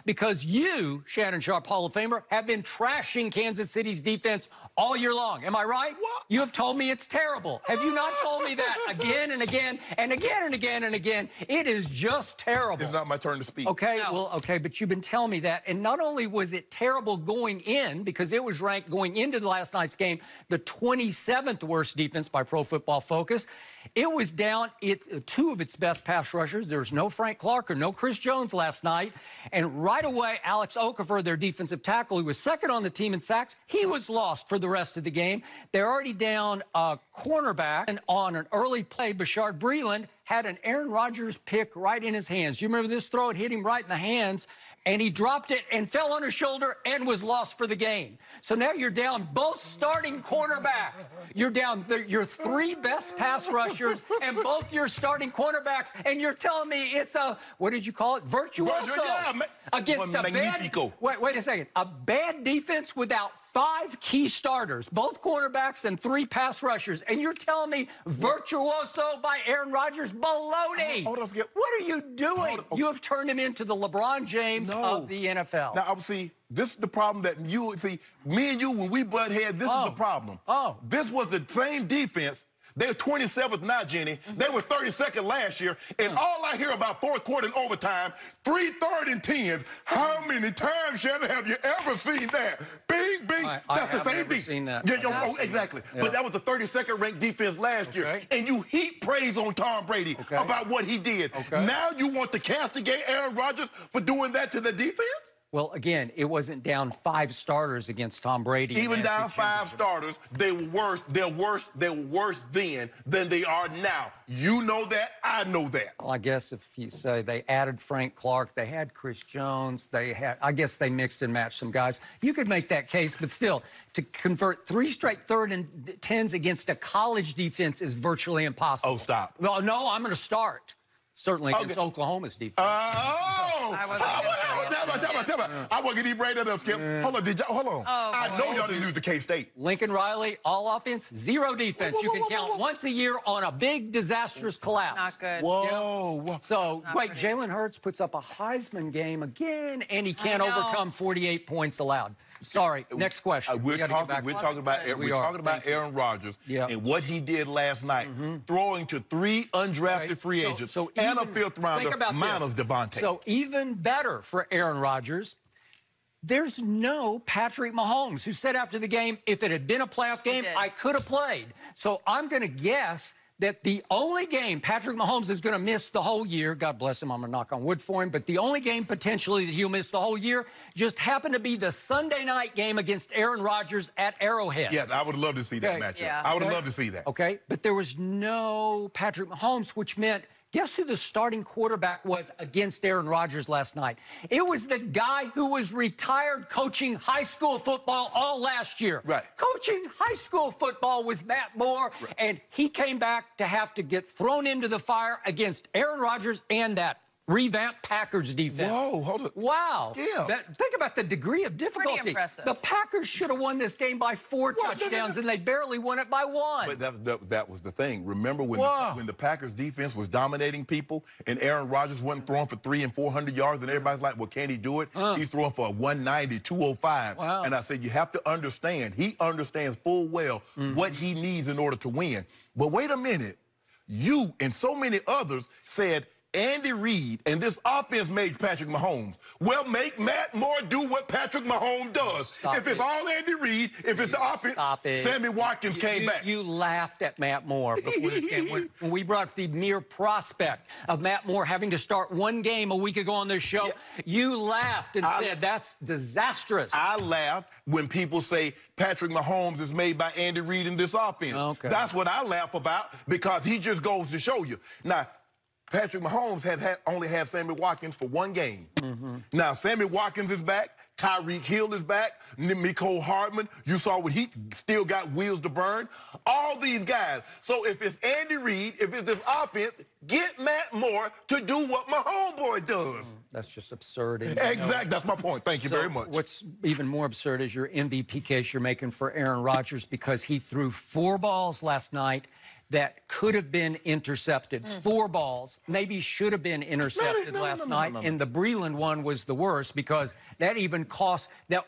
because you, Shannon Sharpe, Hall of Famer, have been trashing Kansas City's defense all year long. Am I right? What? You have told me it's terrible. Have you not told me that again and again and again and again and again? It is just terrible. It's not my turn to speak. Okay, No. well, okay, but you've been telling me that. And not only was it terrible going in, because it was ranked going into the last night's game, the 27th worst defense by Pro Football Focus. It was down two of its best pass rushers. There's no Frank Clark or no Chris Jones last night. And right away, Alex Okafor, their defensive tackle, who was second on the team in sacks, he was lost for the rest of the game. They're already down a cornerback, and on an early play, Bashard Breeland had an Aaron Rodgers pick right in his hands. Do you remember this throw? It hit him right in the hands, and he dropped it and fell on his shoulder and was lost for the game. So now you're down both starting cornerbacks. You're down your three best pass rushers and both your starting cornerbacks, and you're telling me it's a, what did you call it? Virtuoso. Yeah, against a magnifico. wait a second. A bad defense without 5 key starters, both cornerbacks and 3 pass rushers, and you're telling me virtuoso by Aaron Rodgers? Baloney. Hold on, what are you doing? You have turned him into the LeBron James of the NFL. Now, see, this is the problem that you see. Me and you, when we butt head, this is the problem. This was the same defense. They're 27th now, Jenny. They were 32nd last year. And all I hear about fourth quarter and overtime, 3 3rd and 10s. How many times, Shannon, have you ever seen that? Bing, bing. That's the same thing. Seen that. Yeah, exactly. Yeah. But that was the 32nd ranked defense last year. And you heap praise on Tom Brady about what he did. Now you want to castigate Aaron Rodgers for doing that to the defense? Well, again, it wasn't down 5 starters against Tom Brady. Even down 5 starters, they were worse. They were worse then than they are now. You know that. I know that. Well, I guess if you say they added Frank Clark, they had Chris Jones, they had, I guess they mixed and matched some guys. You could make that case, but still, to convert 3 straight 3rd and 10s against a college defense is virtually impossible. Oh, stop. Well, no, I'm going to start. Certainly against Oklahoma's defense. I wasn't going to bring that up, Skip. Hold on, hold on. I know y'all didn't use the K-State. Lincoln Riley, all offense, 0 defense. You can count once a year on a big, disastrous collapse. Not good. Whoa. So, wait, Jalen Hurts puts up a Heisman game again, and he can't overcome 48 points allowed. Sorry, next question. We're talking about Aaron Rodgers and what he did last night, throwing to 3 undrafted free agents and a 5th rounder, minus Devontae. So even better for Aaron Rodgers, there's no Patrick Mahomes, who said after the game, if it had been a playoff game, I could have played. So I'm going to guess that the only game Patrick Mahomes is going to miss the whole year, God bless him, I'm going to knock on wood for him, but the only game potentially that he'll miss the whole year just happened to be the Sunday night game against Aaron Rodgers at Arrowhead. Yeah, I would love to see that matchup. I would love to see that. Okay, but there was no Patrick Mahomes, which meant, guess who the starting quarterback was against Aaron Rodgers last night? It was the guy who was retired coaching high school football all last year. Right. Coaching high school football was Matt Moore, and he came back to have to get thrown into the fire against Aaron Rodgers and that revamped Packers defense. Whoa, hold on. Wow. Think about the degree of difficulty. Pretty impressive. The Packers should have won this game by 4 touchdowns, and they barely won it by 1. But that was the thing. Remember when the Packers defense was dominating people and Aaron Rodgers wasn't throwing for 300 and 400 yards, and everybody's like, well, can he do it? He's throwing for a 190, 205. And I said, you have to understand. He understands full well what he needs in order to win. But wait a minute. You and so many others said, Andy Reid and this offense made Patrick Mahomes. Well, make Matt Moore do what Patrick Mahomes does. If it's all Andy Reid, if it's the offense, Sammy Watkins came back. You laughed at Matt Moore before this game. When we brought up the mere prospect of Matt Moore having to start 1 game a week ago on this show, you laughed and said that's disastrous. I laughed when people say Patrick Mahomes is made by Andy Reid in this offense. That's what I laugh about, because he just goes to show you. Now, Patrick Mahomes has only had Sammy Watkins for 1 game. Now, Sammy Watkins is back. Tyreek Hill is back. Mecole Hardman. You saw what he still got wheels to burn. All these guys. So if it's Andy Reid, if it's this offense, get Matt Moore to do what my homeboy does. That's just absurd. Exactly. That's my point. Thank you very much. What's even more absurd is your MVP case you're making for Aaron Rodgers, because he threw 4 balls last night, that could have been intercepted. 4 balls, maybe should have been intercepted last night. And the Breland one was the worst because that even cost, that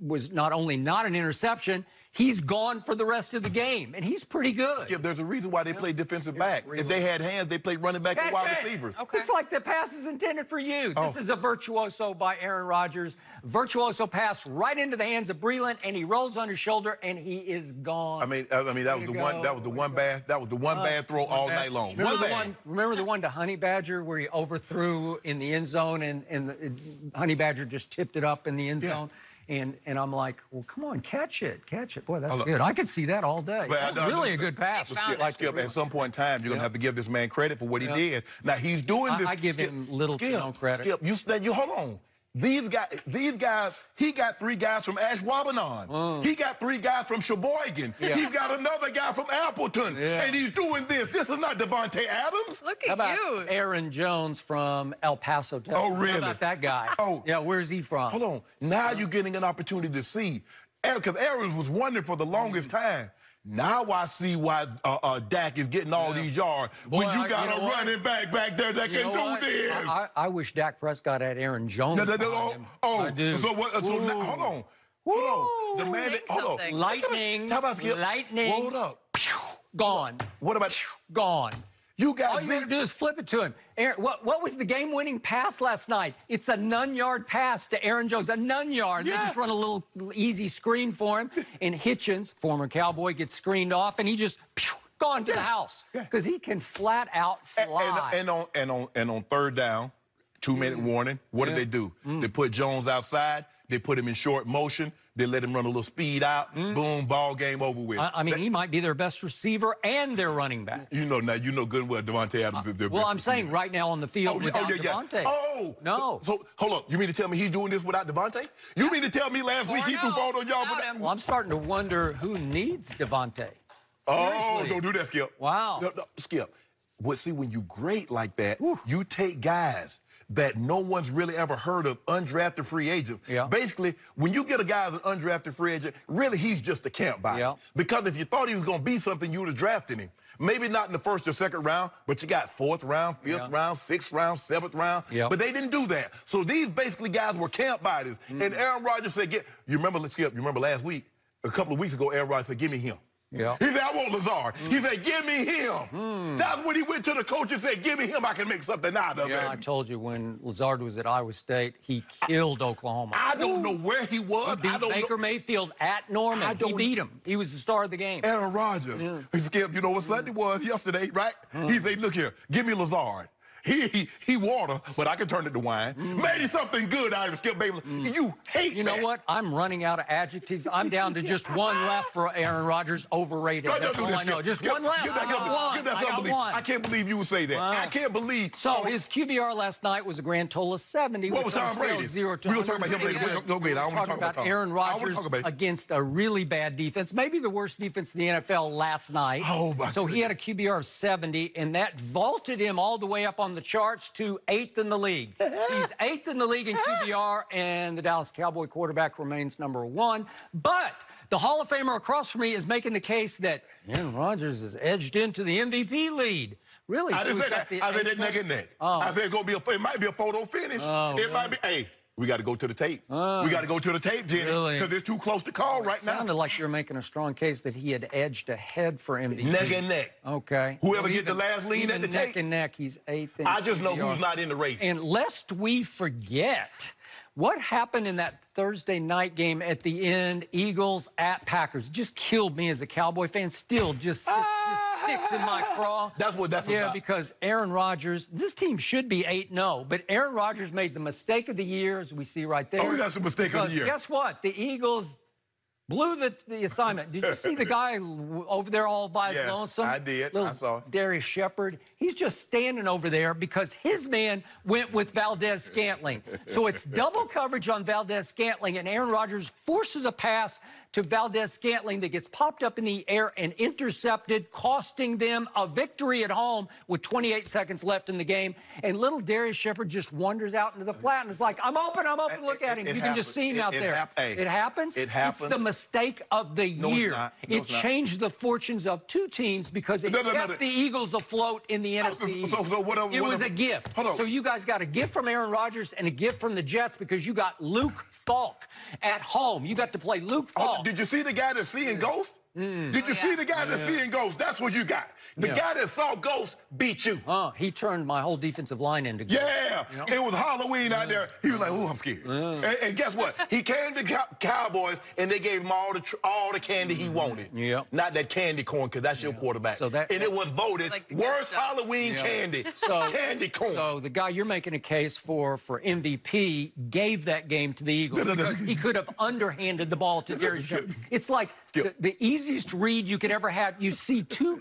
was not only not an interception, he's gone for the rest of the game, and he's pretty good. Skip, there's a reason why they play defensive back. If they had hands, they played running back and wide receivers. Okay. It's like the pass is intended for you. This is a virtuoso by Aaron Rodgers. Virtuoso pass right into the hands of Breland, and he rolls on his shoulder, and he is gone. I mean, that was the one. That was the one bad. That was the one bad throw all night long. Remember the one to Honey Badger where he overthrew in the end zone, and the Honey Badger just tipped it up in the end zone. And I'm like, well, come on, catch it. Boy, that's good. I could see that all day. That's really a good pass. Skip, at some point in time, you're going to have to give this man credit for what he did. Now, he's doing this. I give him little to no credit. Skip, you hold on. These guys, he got 3 guys from Ashwaubenon. He got 3 guys from Sheboygan. He's got another guy from Appleton. And he's doing this. This is not Devontae Adams. Look at you. Aaron Jones from El Paso, Texas. Oh, really? How about that guy? Yeah, where's he from? Hold on. Now you're getting an opportunity to see. Because Aaron was wondering for the longest time. Now I see why Dak is getting all these yards. Boy, when you got a running back there that can do this. I wish Dak Prescott had Aaron Jones. I do. So what? Hold on. The man. Hold on. Lightning. How about Skip? Lightning. Hold up. Gone. What about gone? You got all you got to do is flip it to him. Aaron, what was the game-winning pass last night? It's a none-yard pass to Aaron Jones, a none-yard. They just run a little easy screen for him, and Hitchens, former Cowboy, gets screened off, and he just gone to the house because he can flat out fly. And on third down, 2-minute warning. What did they do? They put Jones outside. They put him in short motion. They let him run a little speed out. Boom, ball game over with. I mean, he might be their best receiver and their running back. You know good and well Devontae Adams is their best I'm saying receiver. right now on the field without Devontae. No. So hold up. You mean to tell me he's doing this without Devontae? You mean to tell me last week he threw 4 on y'all? Well, I'm starting to wonder who needs Devontae. Oh, don't do that, Skip. Wow. No, Skip. See, when you great like that, you take guys that no one's really ever heard of, undrafted free agents. Basically, when you get a guy as an undrafted free agent, really he's just a camp buyer. Because if you thought he was going to be something, you would have drafted him. Maybe not in the 1st or 2nd round, but you got 4th round, 5th round, 6th round, 7th round. But they didn't do that. So these basically guys were camp buyers. And Aaron Rodgers said, you remember last week, a couple of weeks ago, Aaron Rodgers said, give me him. He said, I want Lazard. He said, give me him. That's when he went to the coach and said, give me him. I can make something out of him. I told you when Lazard was at Iowa State, he killed Oklahoma. I don't know where he was. He beat Baker Mayfield at Norman. He beat him. He was the star of the game. Aaron Rodgers. Skip, you know what Sunday was yesterday, right? He said, look here, give me Lazard. He water, but I can turn it to wine. Maybe something good out of Skip Bayless. You hate You know what? I'm running out of adjectives. I'm down to just one left for Aaron Rodgers. Overrated. That's all I know. Just one left. I got one. I can't believe you would say that. Wow. I can't believe. So his QBR last night was a grand total of 70. What was Tom Brady? 0 to We'll talk about him later. I want to talk about Aaron Rodgers against a really bad defense. Maybe the worst defense in the NFL last night. So he had a QBR of 70, and that vaulted him all the way up on the charts to 8th in the league. He's 8th in the league in QBR, and the Dallas Cowboy quarterback remains #1. But the Hall of Famer across from me is making the case that Aaron Rodgers is edged into the MVP lead. Really? I didn't say that. I said that neck and neck. I said it might be a photo finish. It might be. Hey, we got to go to the tape. We got to go to the tape, Jenny, because it's too close to call right now. It sounded like you were making a strong case that he had edged ahead for MVP. Neck and neck. Okay. Whoever get the last lean at the tape. Neck and neck, he's 8th. I just know who's not in the race. And lest we forget, what happened in that Thursday night game at the end, Eagles at Packers, just killed me as a Cowboy fan. Still just sticks in my craw. That's what that's about. Yeah, because Aaron Rodgers, this team should be 8-0, but Aaron Rodgers made the mistake of the year, as we see right there. Oh, that's the mistake of the year. Guess what? The Eagles blew the assignment. Did you see the guy over there all by his lonesome? I did. I saw. Darius Shepard. He's just standing over there because his man went with Valdez-Scantling. So it's double coverage on Valdez-Scantling, and Aaron Rodgers forces a pass to Valdez-Scantling that gets popped up in the air and intercepted, costing them a victory at home with 28 seconds left in the game. And little Darius Shepard just wanders out into the flat and is like, I'm open, look at him. You can just see him out there. It happens. It happens. It's the mistake of the year. No, it changed the fortunes of two teams because it kept the Eagles afloat in the NFC. It was a gift. So you guys got a gift from Aaron Rodgers and a gift from the Jets because you got Luke Falk at home. You got to play Luke Falk. Did you see the guy that's seeing ghosts? Did you see the guy that's seeing ghosts? That's what you got. The guy that saw ghosts beat you. He turned my whole defensive line into ghosts. Yeah, it was Halloween out there. He was like, "Ooh, I'm scared." And guess what? He came to Cowboys, and they gave him all the candy he wanted. Not that candy corn, because that's your quarterback. And it was voted like worst Halloween candy. Candy corn. So the guy you're making a case for MVP gave that game to the Eagles because he could have underhanded the ball to Darius Jones. It's like the easiest read you could ever have. You see two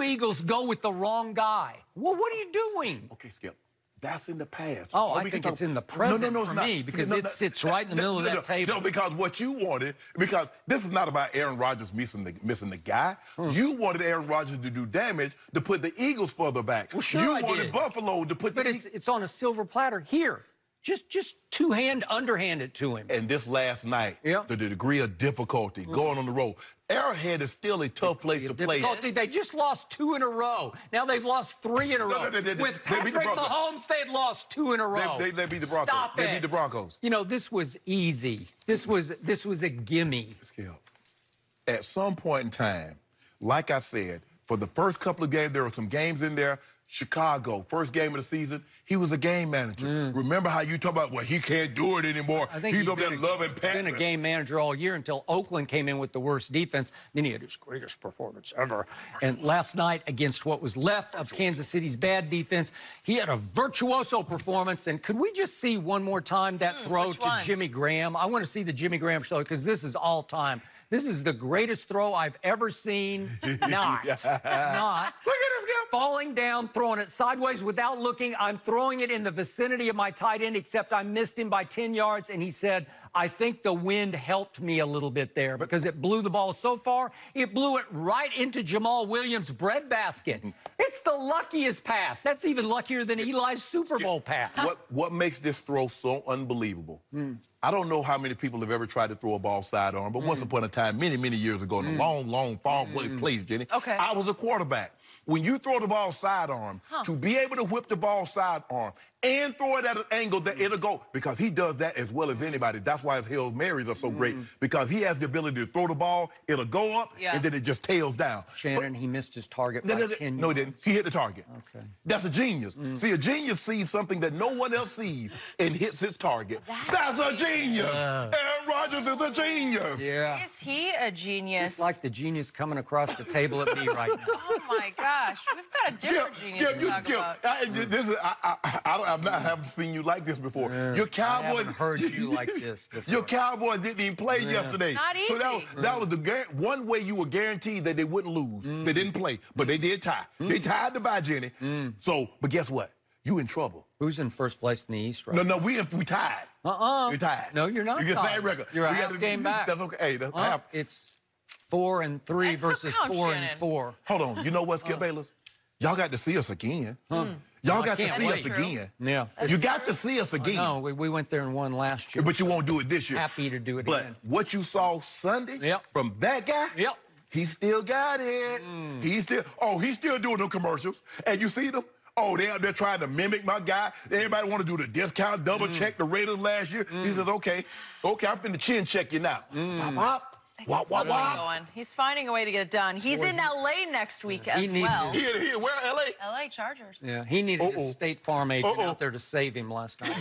Eagles go with the wrong guy. Well, what are you doing? Okay, Skip. That's in the past. Oh, I think it's in the present for me because it sits right in the middle of that table. No, because what you wanted, because this is not about Aaron Rodgers missing the guy. You wanted Aaron Rodgers to do damage to put the Eagles further back. Well, sure you wanted Buffalo to put But it's on a silver platter. Here. Just two-hand, underhand it to him. And this last night, the degree of difficulty going on the road. Arrowhead is still a tough place to play. They just lost 2 in a row. Now they've lost 3 in a row. With Patrick Mahomes, they'd lost 2 in a row. They beat the Broncos. Stop it. They beat the Broncos. You know, this was easy. This was a gimme. At some point in time, like I said, for the first couple of games, there were some games in there. Chicago, first game of the season, he was a game manager. Remember how you talk about, well, he can't do it anymore. I think he's over there loving Pat. He's been a game manager all year until Oakland came in with the worst defense. Then he had his greatest performance ever. And last night, against what was left of Kansas City's bad defense, he had a virtuoso performance. And could we just see one more time that throw to Jimmy Graham? I want to see the Jimmy Graham show because this is all time. This is the greatest throw I've ever seen. Not. Look at this guy. Falling down, throwing it sideways without looking. I'm throwing it in the vicinity of my tight end, except I missed him by 10 yards. And he said, I think the wind helped me a little bit there because it blew the ball so far, it blew it right into Jamal Williams' breadbasket. It's the luckiest pass. That's even luckier than Eli's Super Bowl pass. What makes this throw so unbelievable? I don't know how many people have ever tried to throw a ball sidearm, but once upon a time, many, many years ago, in a long, long, far place, Jenny, I was a quarterback. When you throw the ball sidearm, to be able to whip the ball sidearm and throw it at an angle that it'll go, because he does that as well as anybody. That's why his Hail Marys are so great, because he has the ability to throw the ball, it'll go up, and then it just tails down. Shannon, he missed his target by 10 yards. No, he didn't. He hit the target. That's a genius. See, a genius sees something that no one else sees and hits his target. That's a genius. Aaron Rodgers is a genius. Is he a genius? It's like the genius coming across the table at me right now. Oh, my gosh. We've got a different genius to talk about. I haven't seen you like this before. Your Cowboys, I haven't heard you like this before. Your Cowboys didn't even play yesterday. Not easy. So that was the one way you were guaranteed that they wouldn't lose. They didn't play, but they did tie. They tied the bye, Jenny. So, but guess what? You in trouble. Who's in first place in the East right now? No, we tied. We tied. No, you're not. You get same record. You're a half game back. That's okay. Hey, that's half. It's 4-3 versus 4-4. Hold on. You know what, Skip Bayless? Y'all got to see us again. Y'all got to see us again. You got to see us again. No, we went there and won last year. But you won't do it this year. Happy to do it again. But what you saw Sunday from that guy, he still got it. He's still doing them commercials. And you see them? Oh, they're trying to mimic my guy. Everybody want to do the discount, double check the Raiders last year. He says, okay, I'm finna chin check you now. Pop, pop. Wop, wop, wop. He's finding a way to get it done. He's in L.A. next week as well. Where, L.A.? L.A. Chargers. Yeah, he needed a State Farm agent out there to save him last night.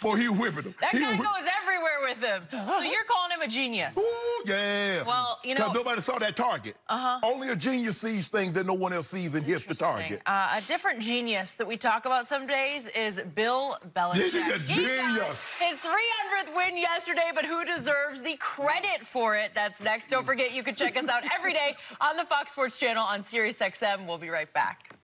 Boy, he whipping him. That guy goes everywhere with him. So you're calling him a genius. Ooh, yeah. Well, you know. Because nobody saw that target. Only a genius sees things that no one else sees and hits the target. A different genius that we talk about some days is Bill Belichick. He's a genius. His 300th win yesterday, but who deserves the credit for it? That's next. Don't forget, you can check us out every day on the Fox Sports Channel on SiriusXM. We'll be right back.